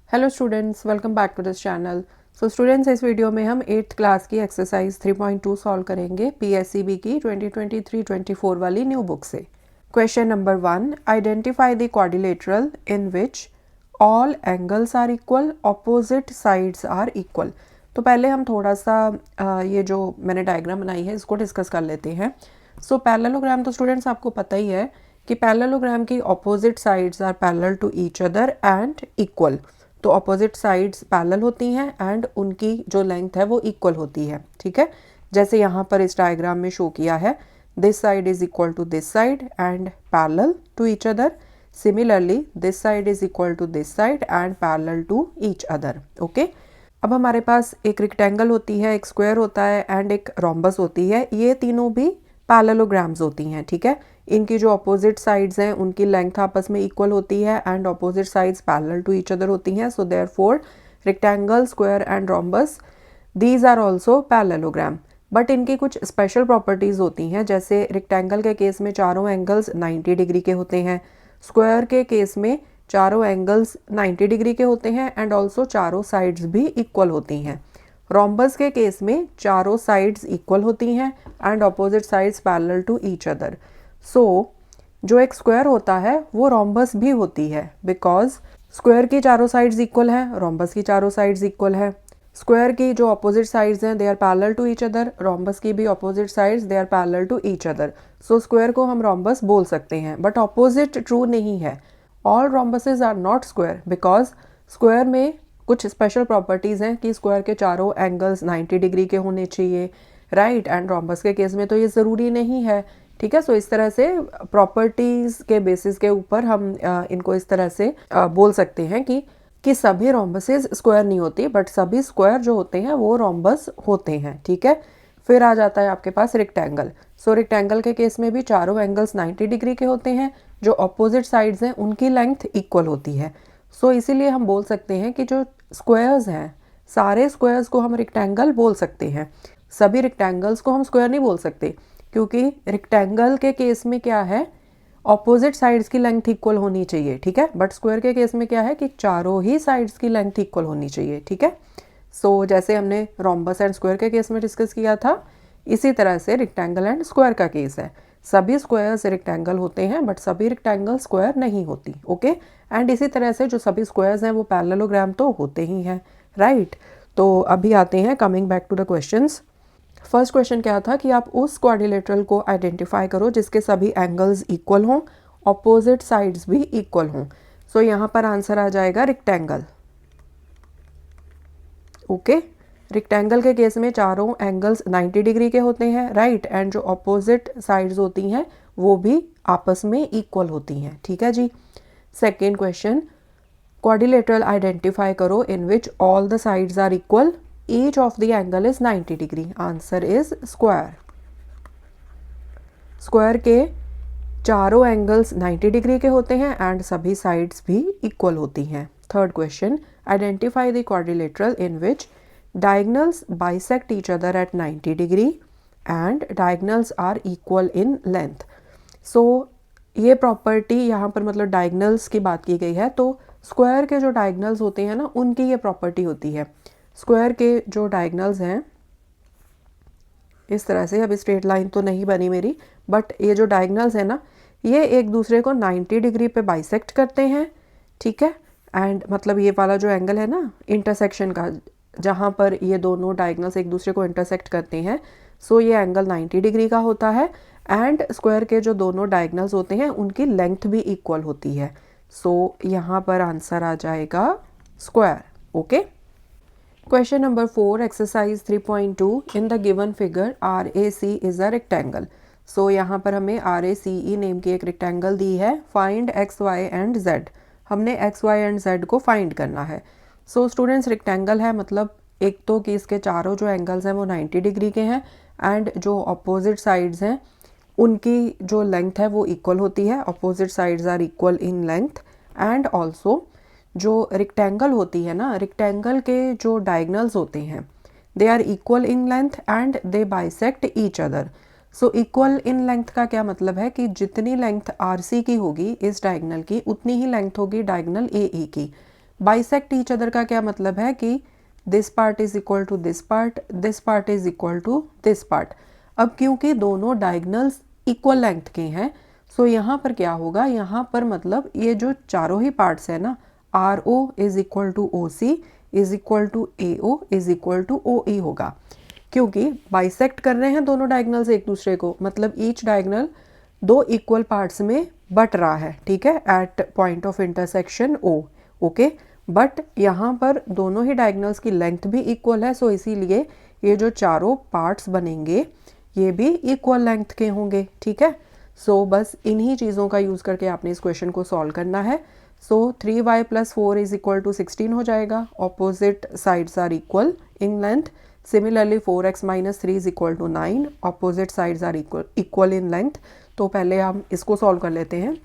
Hello students, welcome back to this channel. So students, इस video में हम 8th class की एक्सरसाइज 3.2 सॉल्व करेंगे पीएससीबी की 2023-24 वाली न्यू बुक से। Question number 1, identify the quadrilateral in which all angles are equal, opposite sides are equal. तो पहले हम थोड़ा सा ये जो मैंने डायग्राम बनाई है इसको डिस्कस कर लेते हैं। सो पैरेललोग्राम तो स्टूडेंट्स आपको पता ही है कि पैरेललोग्राम की opposite sides are parallel to each other and equal. तो अपोजिट साइड्स पैरेलल होती हैं एंड उनकी जो लेंथ है वो इक्वल होती है। ठीक है, जैसे यहाँ पर इस डायग्राम में शो किया है, this side is equal to this side and parallel to each other. Similarly this side is equal to this side and parallel to each other. Okay, अब हमारे पास एक रेक्टेंगल होती है, एक स्क्वायर होता है एंड एक रोम्बस होती है। ये तीनों भी पैरेललोग्राम्स होती हैं। ठीक है, इनकी जो अपोजिट साइड्स हैं उनकी लेंथ आपस में इक्वल होती है and opposite sides parallel to each other होती हैं। So therefore rectangle, square and rhombus, these are also parallelogram. But इनकी कुछ स्पेशल प्रॉपर्टीज़ होती हैं। जैसे रेक्टेंगल के केस में चारों एंगल्स 90 डिग्री के होते हैं, स्क्वायर के केस में चारों एंगल्स 90 डिग्री के होते हैं एंड ऑल्सो चारों साइड्स भी इक्वल होती हैं। रोम्बस के केस में चारों साइड्स इक्वल होती हैं and opposite sides parallel to each other. So जो एक स्क्वायर होता है वो रोम्बस भी होती है, बिकॉज स्क्वायर की चारों साइड्स इक्वल हैं, रोम्बस की चारों साइड्स इक्वल है। स्क्वायर की जो अपोजिट साइड्स हैं they are parallel to each other, rhombus की भी opposite sides they are parallel to each other. So square को हम रोम्बस बोल सकते हैं, बट अपोजिट ट्रू नहीं है। All rhombuses are not square, because square में कुछ स्पेशल प्रॉपर्टीज़ हैं कि स्क्वायर के चारों एंगल्स 90 डिग्री के होने चाहिए, राइट। एंड रोम्बस के केस में तो ये ज़रूरी नहीं है। ठीक है, सो इस तरह से प्रॉपर्टीज़ के बेसिस के ऊपर हम इनको इस तरह से बोल सकते हैं कि सभी रोम्बसेज स्क्वायर नहीं होती, बट सभी स्क्वायर जो होते हैं वो रोम्बस होते हैं। ठीक है, फिर आ जाता है आपके पास रेक्टेंगल। सो रेक्टेंगल के केस में भी चारों एंगल्स 90 डिग्री के होते हैं, जो अपोजिट साइड्स हैं उनकी लेंथ इक्वल होती है। सो इसीलिए हम बोल सकते हैं कि जो स्क्वायर्स हैं, सारे स्क्वायर्स को हम रेक्टेंगल बोल सकते हैं, सभी रेक्टेंगल्स को हम स्क्वायर नहीं बोल सकते, क्योंकि रेक्टेंगल के केस में क्या है, ऑपोजिट साइड्स की लेंथ इक्वल होनी चाहिए। ठीक है, बट स्क्वायर के केस में क्या है कि चारों ही साइड्स की लेंथ इक्वल होनी चाहिए। ठीक है, सो जैसे हमने रोम्बस एंड स्क्वायर के केस में डिस्कस किया था, इसी तरह से रेक्टेंगल एंड स्क्वायर का केस है। सभी स्क्वायर्स रेक्टेंगल होते हैं बट सभी रेक्टेंगल स्क्वायर नहीं होती। ओके, एंड इसी तरह से जो सभी स्क्वायर्स हैं वो पैरेललोग्राम तो होते ही हैं, राइट। तो अभी आते हैं, coming back to the questions. First question क्या था कि आप उस क्वाड्रिलेटरल को आइडेंटिफाई करो जिसके सभी एंगल्स इक्वल हों, ऑपोजिट साइड्स भी इक्वल हों। सो यहाँ पर आंसर आ जाएगा रेक्टेंगल। ओके, रेक्टेंगल के केस में चारों एंगल्स 90 डिग्री के होते हैं, राइट, एंड जो अपोजिट साइड्स होती हैं वो भी आपस में इक्वल होती हैं। ठीक है जी। सेकेंड क्वेश्चन, क्वाड्रिलेटरल आइडेंटिफाई करो in which all the sides are equal, each of the angle is 90 degree. Answer is square. Square के चारों एंगल्स 90 डिग्री के होते हैं एंड सभी साइड्स भी इक्वल होती हैं। Third question, identify the quadrilateral in which diagonals bisect each other at 90 degree and diagonals are equal in length. So ये प्रॉपर्टी यहाँ पर मतलब डायगनल्स की बात की गई है, तो स्क्वायर के जो डायगनल्स होते हैं ना उनकी ये प्रॉपर्टी होती है। स्क्वायर के जो डायगनल्स हैं इस तरह से, अभी स्ट्रेट लाइन तो नहीं बनी मेरी, बट ये जो डायगनल्स है ना ये एक दूसरे को 90 डिग्री पे बाइसेक्ट करते हैं। ठीक है, एंड मतलब ये वाला जो एंगल है ना इंटरसेक्शन का, जहाँ पर ये दोनों डायगनल्स एक दूसरे को इंटरसेक्ट करते हैं, सो ये एंगल 90 डिग्री का होता है एंड स्क्वायर के जो दोनों डायगनल्स होते हैं उनकी लेंथ भी इक्वल होती है। सो यहाँ पर आंसर आ जाएगा square. Okay, question number 4, exercise 3.2, in the given figure RAC is a rectangle. So यहाँ पर हमें RACE नेम की एक रेक्टेंगल दी है। Find x y and z. हमने एक्स वाई एंड जेड को फाइंड करना है। सो स्टूडेंट्स, रेक्टेंगल है मतलब एक तो कि इसके चारों जो एंगल्स हैं वो 90 डिग्री के हैं एंड जो अपोजिट साइड्स हैं उनकी जो लेंथ है वो इक्वल होती है, opposite sides are equal in length. And also जो रेक्टेंगल होती है ना, रेक्टेंगल के जो डायगनल्स होते हैं they are equal in length and they bisect each other. So equal in length का क्या मतलब है कि जितनी लेंथ RC की होगी इस डायगनल की उतनी ही लेंथ होगी डायगनल AE की। बाइसेक्ट ईच अदर का क्या मतलब है कि this part is equal to this part is equal to this part. अब क्योंकि दोनों डायगनल्स इक्वल लेंथ के हैं, सो यहाँ पर क्या होगा, यहाँ पर मतलब ये जो चारों ही पार्ट्स है ना, R O is equal to O C is equal to A O is equal to O E होगा, क्योंकि बाइसेक्ट कर रहे हैं दोनों डायगनल्स एक दूसरे को, मतलब ईच डायगनल दो इक्वल पार्ट्स में बट रहा है, ठीक है, at point of intersection O. Okay, but यहाँ पर दोनों ही डायगनल्स की लेंथ भी इक्वल है, सो इसीलिए ये जो चारों पार्ट्स बनेंगे ये भी इक्वल लेंथ के होंगे, ठीक है। सो बस इन्हीं चीज़ों का यूज़ करके आपने इस क्वेश्चन को सॉल्व करना है। सो 3y + 4 इज इक्वल टू 16 हो जाएगा। Opposite sides are equal in length. Similarly 4x - 3 is equal to 9। Opposite sides are equal in length. तो पहले हम इसको सॉल्व कर लेते हैं।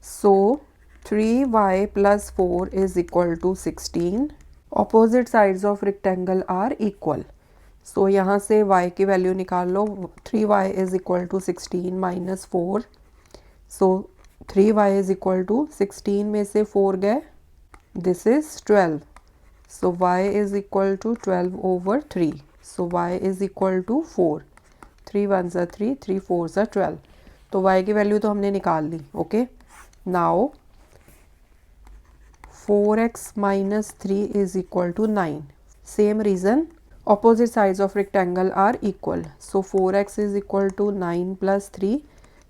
So 3y + 4 is equal to 16। Opposite sides of rectangle are equal. So यहाँ से y की वैल्यू निकाल लो। 3y is equal to 16 - 4। So 3y is equal to 16 में से 4 गए, this is 12। So y is equal to 12/3। So y is equal to 4। 3 1s are 3, 3 4s are 12। तो y की वैल्यू तो हमने निकाल ली। Okay, now 4x - 3 is equal to 9। Same reason, opposite sides of rectangle are equal. So 4x is equal to 9 + 3.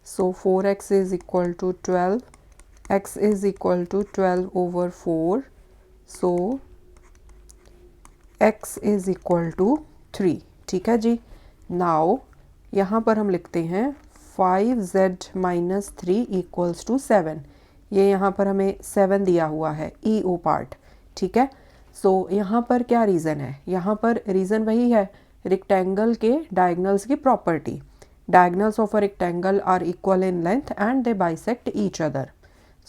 So 4x is equal to 12. X is equal to 12/4. So x is equal to 3। ठीक है जी। Now यहाँ पर हम लिखते हैं 5z - 3 equals to 7। ये यहाँ पर हमें 7 दिया हुआ है, EO पार्ट, ठीक है। सो यहाँ पर क्या रीज़न है, यहाँ पर रीज़न वही है, रेक्टेंगल के डायगनल्स की property. Diagonals of a rectangle are equal in length and they bisect each other.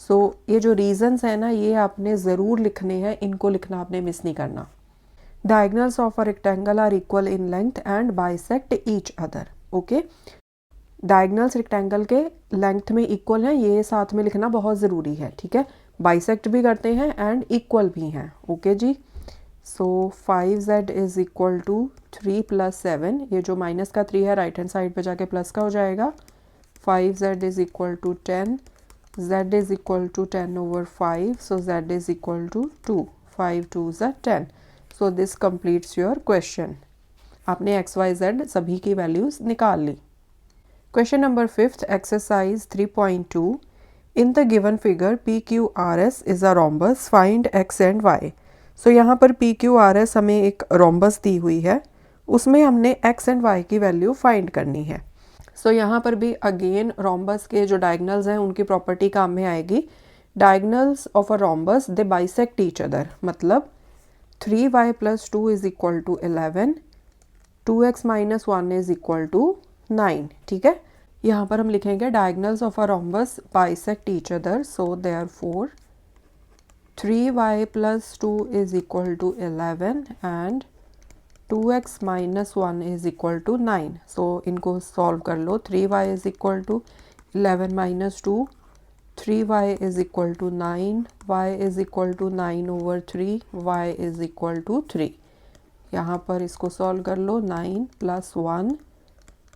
So ये जो रीजंस है ना, ये आपने ज़रूर लिखने हैं, इनको लिखना आपने मिस नहीं करना। Diagonals of a rectangle are equal in length and bisect each other. Okay, diagonals rectangle के लेंथ में इक्वल हैं, ये साथ में लिखना बहुत ज़रूरी है, ठीक है। बाइसेक्ट भी करते हैं एंड इक्वल भी हैं। ओके जी। So 5z is equal to 3 + 7। ये जो माइनस का 3 है राइट हैंड साइड पे जाके प्लस का हो जाएगा। 5z is equal to 10। z is equal to 10/5। So z is equal to 2। 5 2s are 10। So this completes your question. आपने x y z सभी की वैल्यूज़ निकाल ली। Question number 5th, exercise 3.2। In the given figure PQRS is a rhombus, find x and y। सो यहाँ पर PQRS हमें एक rhombus दी हुई है, उसमें हमने x and y की वैल्यू फाइंड करनी है। सो यहाँ पर भी अगेन rhombus के जो डायगनल्स हैं उनकी प्रॉपर्टी काम में आएगी। Diagonals of a rhombus they bisect each other, मतलब 3y + 2 is equal to 11, 2x - 1 is equal to 9, ठीक है। यहाँ पर हम लिखेंगे diagonals of a rhombus bisect each other, so therefore 3y + 2 is equal to 11 and 2x - 1 is equal to 9। So इनको solve कर लो। 3y is equal to 11 - 2, 3y is equal to 9, y is equal to 9/3, y is equal to 3। यहाँ पर इसको solve कर लो। 9 + 1,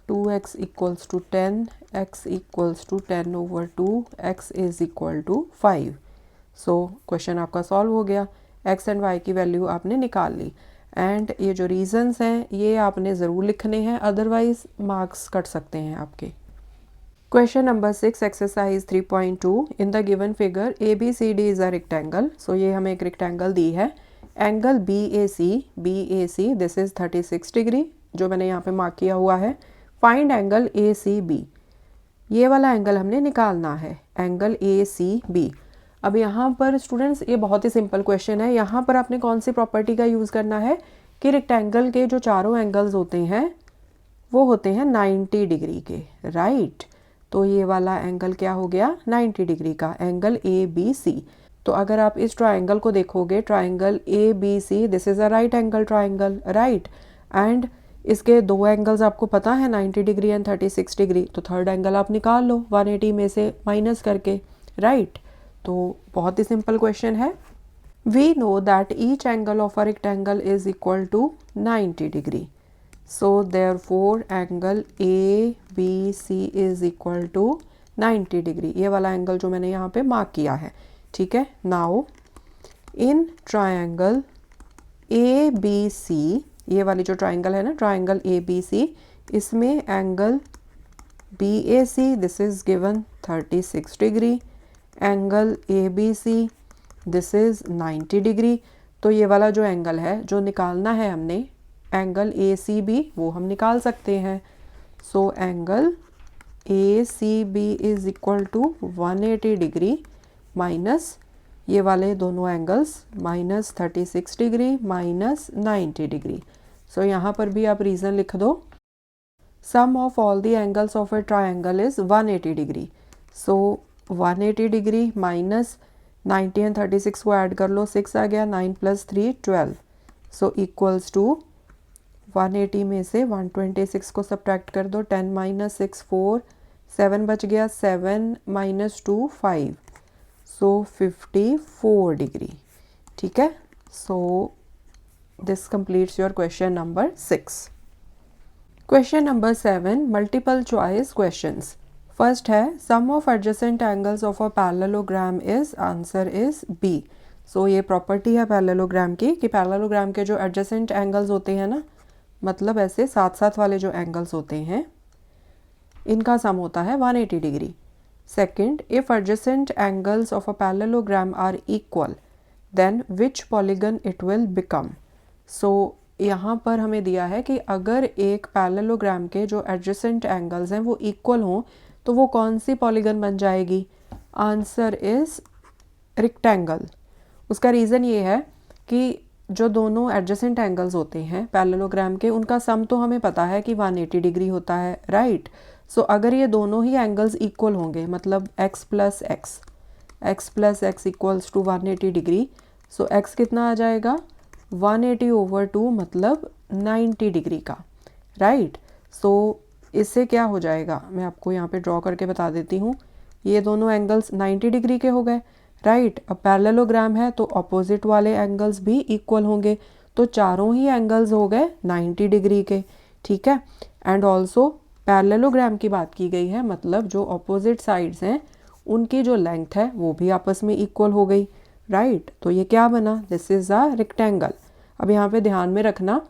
2x equals to 10, x equals to 10/2, x is equal to 5। So question आपका solve हो गया। x एंड y की value आपने निकाल ली एंड ये जो रीजंस हैं ये आपने ज़रूर लिखने हैं, अदरवाइज मार्क्स कट सकते हैं आपके। Question number 6, exercise 3.2। In the given figure ABCD is a rectangle. So ये हमें एक रेक्टेंगल दी है। Angle BAC this is 36 degree, जो मैंने यहाँ पे मार्क किया हुआ है। फाइंड एंगल ACB, ये वाला एंगल हमने निकालना है, एंगल ACB। अब यहाँ पर स्टूडेंट्स ये बहुत ही सिंपल क्वेश्चन है। यहाँ पर आपने कौन सी प्रॉपर्टी का यूज़ करना है कि रेक्टेंगल के जो चारों एंगल्स होते हैं वो होते हैं 90 डिग्री के, राइट। तो ये वाला एंगल क्या हो गया, 90 डिग्री का एंगल ABC। तो अगर आप इस ट्राइंगल को देखोगे, triangle ABC, this is a right angle triangle, right. And इसके दो एंगल्स आपको पता है 90 डिग्री एंड 36 डिग्री, तो थर्ड एंगल आप निकाल लो 180 में से माइनस करके, राइट। तो बहुत ही सिंपल क्वेश्चन है। We know that each angle of a rectangle is equal to 90 degree. So therefore angle ABC is equal to 90 degree. ये वाला एंगल जो मैंने यहाँ पे मार्क किया है, ठीक है. Now in triangle ABC, ये वाली जो ट्राइंगल है ना, ट्राइंगल ABC, इसमें angle BAC this is given 36 degree, angle ABC this is 90 degree. तो ये वाला जो एंगल है जो निकालना है हमने, एंगल ACB, वो हम निकाल सकते हैं. So angle ACB is equal to 180 degree minus ये वाले दोनों angles, minus 36 degree minus 90 degree. So यहाँ पर भी आप रीज़न लिख दो. Sum of all the angles of a triangle is 180 degree. So 180 degree minus 90 and 36 को ऐड कर लो, 6 आ गया, 9 प्लस 3 12. सो इक्वल्स टू 180 में से 126 को सब्ट्रैक्ट कर दो, 10 माइनस 6 4, 7 बच गया, 7 माइनस 2 5. सो 54 डिग्री. ठीक है. So this completes your question number 6. Question number 7 multiple choice questions. First है sum of adjacent angles of a parallelogram is, answer is B. So ये प्रॉपर्टी है पैरेललोग्राम की कि पैरेललोग्राम के जो एडजेसेंट एंगल्स होते हैं ना, मतलब ऐसे साथ साथ वाले जो एंगल्स होते हैं, इनका सम होता है 180 degree. Second, if adjacent angles of a parallelogram are equal then which polygon it will become. So यहाँ पर हमें दिया है कि अगर एक पैरेललोग्राम के जो एडजेसेंट एंगल्स हैं वो इक्वल हों तो वो कौन सी पॉलीगन बन जाएगी. Answer is rectangle. उसका रीज़न ये है कि जो दोनों एडजेसेंट एंगल्स होते हैं पैरेललोग्राम के, उनका सम तो हमें पता है कि 180 डिग्री होता है, राइट. सो अगर ये दोनों ही एंगल्स इक्वल होंगे, मतलब x plus x equals to 180 degree, so x कितना आ जाएगा 180 ओवर 2, मतलब 90 डिग्री का, राइट. सो इससे क्या हो जाएगा, मैं आपको यहाँ पे ड्रॉ करके बता देती हूँ. ये दोनों एंगल्स 90 डिग्री के हो गए, राइट. अब पैरेललोग्राम है तो अपोजिट वाले एंगल्स भी इक्वल होंगे, तो चारों ही एंगल्स हो गए 90 डिग्री के, ठीक है. एंड ऑल्सो पैरेललोग्राम की बात की गई है, मतलब जो अपोजिट साइड्स हैं उनकी जो लेंथ है वो भी आपस में इक्वल हो गई, राइट. तो ये क्या बना, दिस इज़ अ रेक्टेंगल. अब यहाँ पे ध्यान में रखना,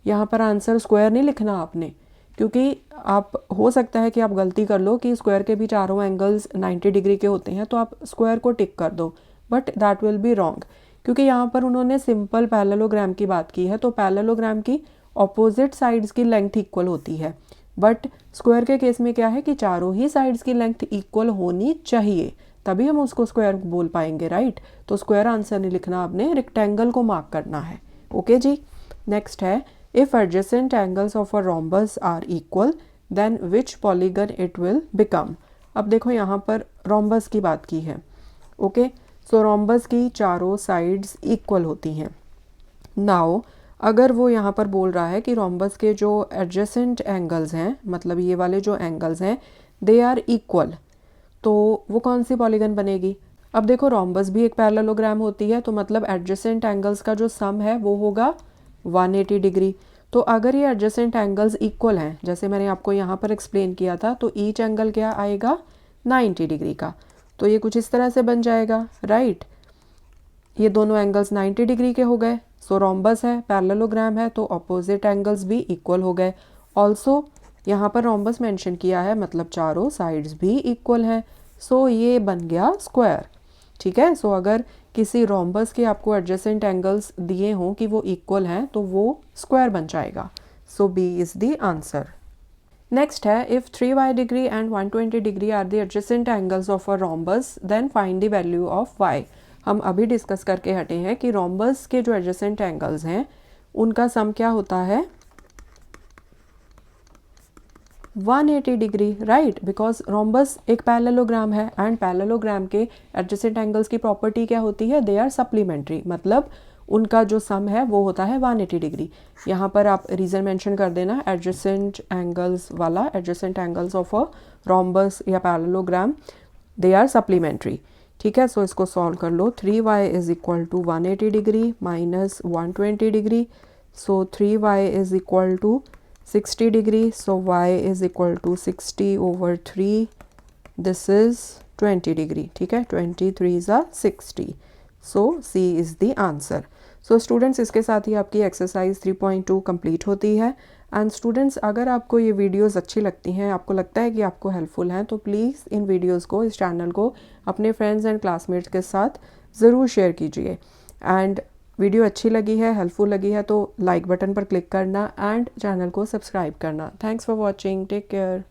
यहाँ पर आंसर स्क्वायर नहीं लिखना आपने, क्योंकि आप हो सकता है कि आप गलती कर लो कि स्क्वायर के भी चारों एंगल्स 90 डिग्री के होते हैं तो आप स्क्वायर को टिक कर दो, but that will be wrong, क्योंकि यहाँ पर उन्होंने सिंपल पैरेललोग्राम की बात की है. तो पैरेललोग्राम की ऑपोजिट साइड्स की लेंथ इक्वल होती है, बट स्क्वायर के केस में क्या है कि चारों ही साइड्स की लेंथ इक्वल होनी चाहिए, तभी हम उसको स्क्वायर बोल पाएंगे, राइट. तो स्क्वायर आंसर नहीं लिखना आपने, रेक्टेंगल को मार्क करना है. ओके जी. नेक्स्ट है if adjacent angles of a rhombus are equal then which polygon it will become. अब देखो यहाँ पर रोम्बस की बात की है, ओके. सो रोम्बस की चारों साइड्स इक्वल होती हैं. नाउ अगर वो यहाँ पर बोल रहा है कि रोम्बस के जो एडजेसेंट एंगल्स हैं, मतलब ये वाले जो एंगल्स हैं, दे आर इक्वल, तो वो कौन सी पॉलीगन बनेगी. अब देखो रोम्बस भी एक पैरेललोग्राम होती है, तो मतलब एडजेसेंट एंगल्स का जो सम है वो होगा 180 डिग्री. तो अगर ये एडजेसेंट एंगल्स इक्वल हैं, जैसे मैंने आपको यहाँ पर एक्सप्लेन किया था, तो ईच एंगल क्या आएगा 90 डिग्री का. तो ये कुछ इस तरह से बन जाएगा, राइट. ये दोनों एंगल्स 90 डिग्री के हो गए. सो रोम्बस है, पैरेललोग्राम है, तो अपोजिट एंगल्स भी इक्वल हो गए. ऑल्सो यहाँ पर रोम्बस मेंशन किया है, मतलब चारों साइड्स भी इक्वल हैं. सो ये बन गया स्क्वायर, ठीक है. सो अगर किसी रोम्बस के आपको एडजेसेंट एंगल्स दिए हों कि वो इक्वल हैं, तो वो स्क्वायर बन जाएगा. So B is the answer. Next है if 3y degree and 120 degree are the adjacent angles of a rhombus then find the value of y. हम अभी डिस्कस करके हटे हैं कि रोम्बस के जो एडजेसेंट एंगल्स हैं उनका सम क्या होता है 180 डिग्री, राइट. बिकॉज रोम्बस एक पैरेललोग्राम है एंड पैरेललोग्राम के एडजेसेंट एंगल्स की प्रॉपर्टी क्या होती है, दे आर सप्लीमेंट्री, मतलब उनका जो सम है वो होता है 180 डिग्री. यहाँ पर आप रीज़न मेंशन कर देना, एडजेसेंट एंगल्स वाला, adjacent angles of a rhombus या पैरेललोग्राम दे आर सप्लीमेंट्री. ठीक है। सो इसको सॉल्व कर लो। 3y is equal to 180 degree minus 120 degree, so 3y is equal to 60 degree, so y is equal to 60 over 3, this is 20 degree. ठीक है, 23 ज़ा 60, so C is the answer. So students, इसके साथ ही आपकी exercise 3.2 complete होती है। And students, अगर आपको ये वीडियोस अच्छी लगती हैं, आपको लगता है कि आपको हेल्पफुल हैं, तो प्लीज़ इन वीडियोस को, इस चैनल को अपने फ्रेंड्स एंड क्लासमेट्स के साथ ज़रूर शेयर कीजिए। एंड वीडियो अच्छी लगी है, हेल्पफुल लगी है, तो लाइक बटन पर क्लिक करना एंड चैनल को सब्सक्राइब करना। Thanks for watching, take care.